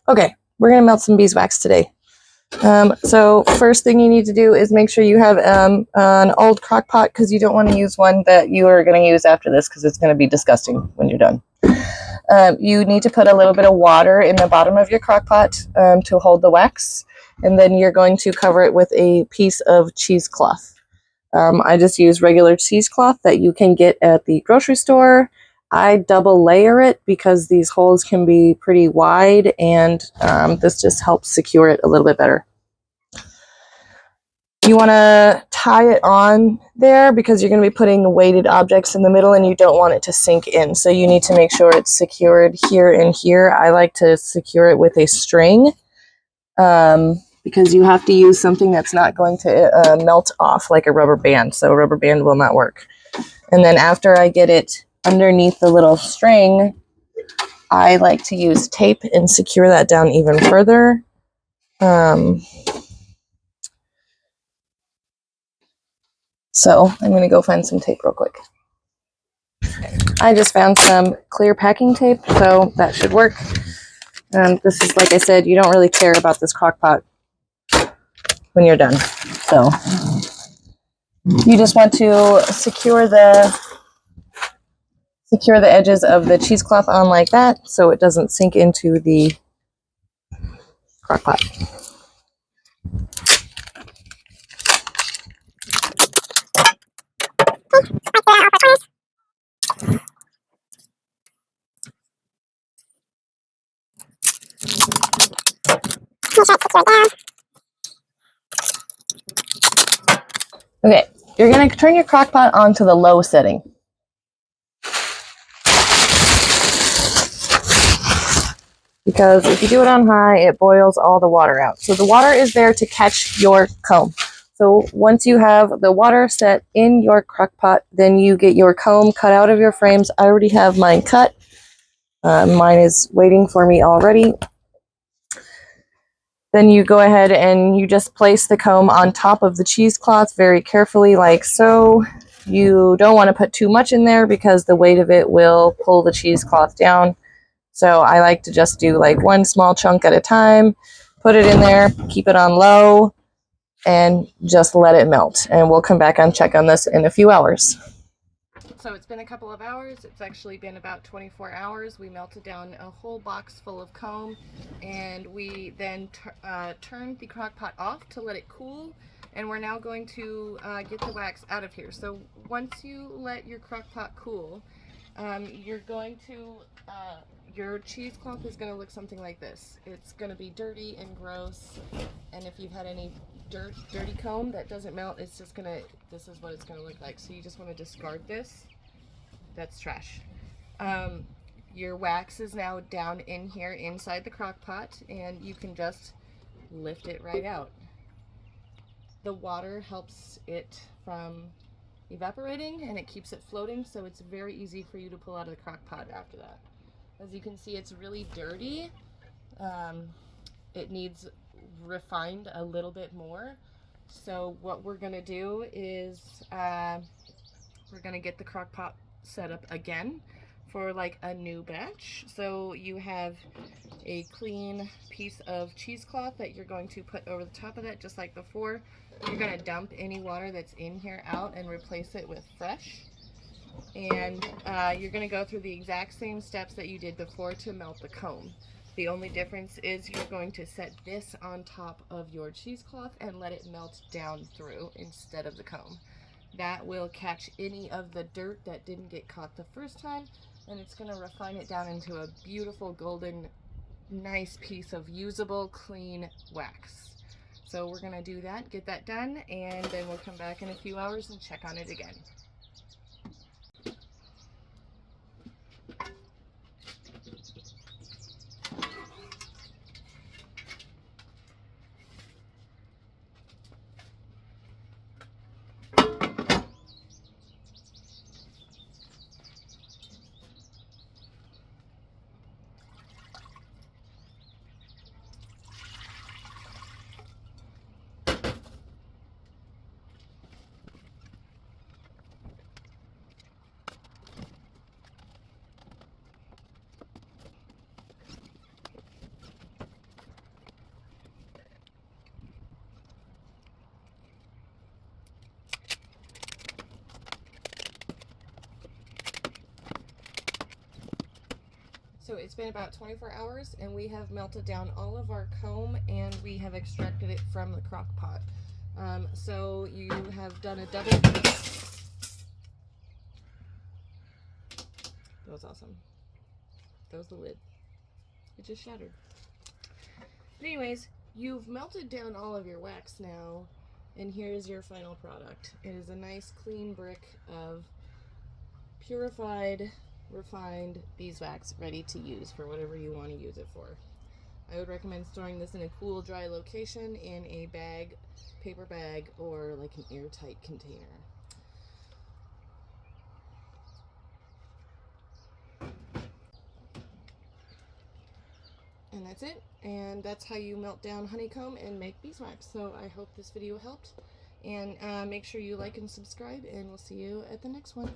Okay, we're gonna melt some beeswax today. So first thing you need to do is make sure you have an old crock pot, because you don't want to use one that you are going to use after this, because it's going to be disgusting when you're done. You need to put a little bit of water in the bottom of your crock pot to hold the wax, and then you're going to cover it with a piece of cheesecloth. I just use regular cheesecloth that you can get at the grocery store. I double layer it because these holes can be pretty wide, and this just helps secure it a little bit better. You want to tie it on there because you're going to be putting weighted objects in the middle and you don't want it to sink in. So you need to make sure it's secured here and here. I like to secure it with a string because you have to use something that's not going to melt off like a rubber band. So a rubber band will not work. And then after I get it underneath the little string, I like to use tape and secure that down even further. So I'm going to go find some tape real quick. I just found some clear packing tape, so that should work. This is, like I said, you don't really care about this crock pot when you're done. So you just want to secure the edges of the cheesecloth on like that so it doesn't sink into the crock pot. Okay, you're going to turn your crock pot on to the low setting. Because if you do it on high, it boils all the water out. So the water is there to catch your comb. So once you have the water set in your crock pot, then you get your comb cut out of your frames. I already have mine cut. Mine is waiting for me already. Then you go ahead and you just place the comb on top of the cheesecloth very carefully, like so. You don't want to put too much in there because the weight of it will pull the cheesecloth down. So I like to just do like one small chunk at a time, put it in there, keep it on low, and just let it melt. And we'll come back and check on this in a few hours. So it's been a couple of hours. It's actually been about 24 hours. We melted down a whole box full of comb, and we then turned the crock pot off to let it cool. And we're now going to get the wax out of here. So once you let your crock pot cool, you're going to, your cheesecloth is going to look something like this. It's going to be dirty and gross, and if you've had any dirty comb that doesn't melt, it's just going to, this is what it's going to look like. So you just want to discard this. That's trash. Your wax is now down in here inside the crock pot, and you can just lift it right out. The water helps it from evaporating and it keeps it floating, so it's very easy for you to pull out of the crock pot after that. As you can see, it's really dirty. It needs refined a little bit more. So what we're gonna do is we're gonna get the crock pot set up again for like a new batch. So you have a clean piece of cheesecloth that you're going to put over the top of that, just like before. You're going to dump any water that's in here out and replace it with fresh. And you're going to go through the exact same steps that you did before to melt the comb. The only difference is you're going to set this on top of your cheesecloth and let it melt down through instead of the comb. That will catch any of the dirt that didn't get caught the first time, and it's going to refine it down into a beautiful golden, nice piece of usable, clean wax. So we're going to do that, get that done, and then we'll come back in a few hours and check on it again. So it's been about 24 hours and we have melted down all of our comb and we have extracted it from the crock pot. So you have done a double. That was awesome. That was the lid. It just shattered. But anyways, you've melted down all of your wax now, and here's your final product. It is a nice clean brick of purified, refined beeswax ready to use for whatever you want to use it for. I would recommend storing this in a cool, dry location in a bag, paper bag, or like an airtight container. And that's it. And that's how you melt down honeycomb and make beeswax. So I hope this video helped. And make sure you like and subscribe, and we'll see you at the next one.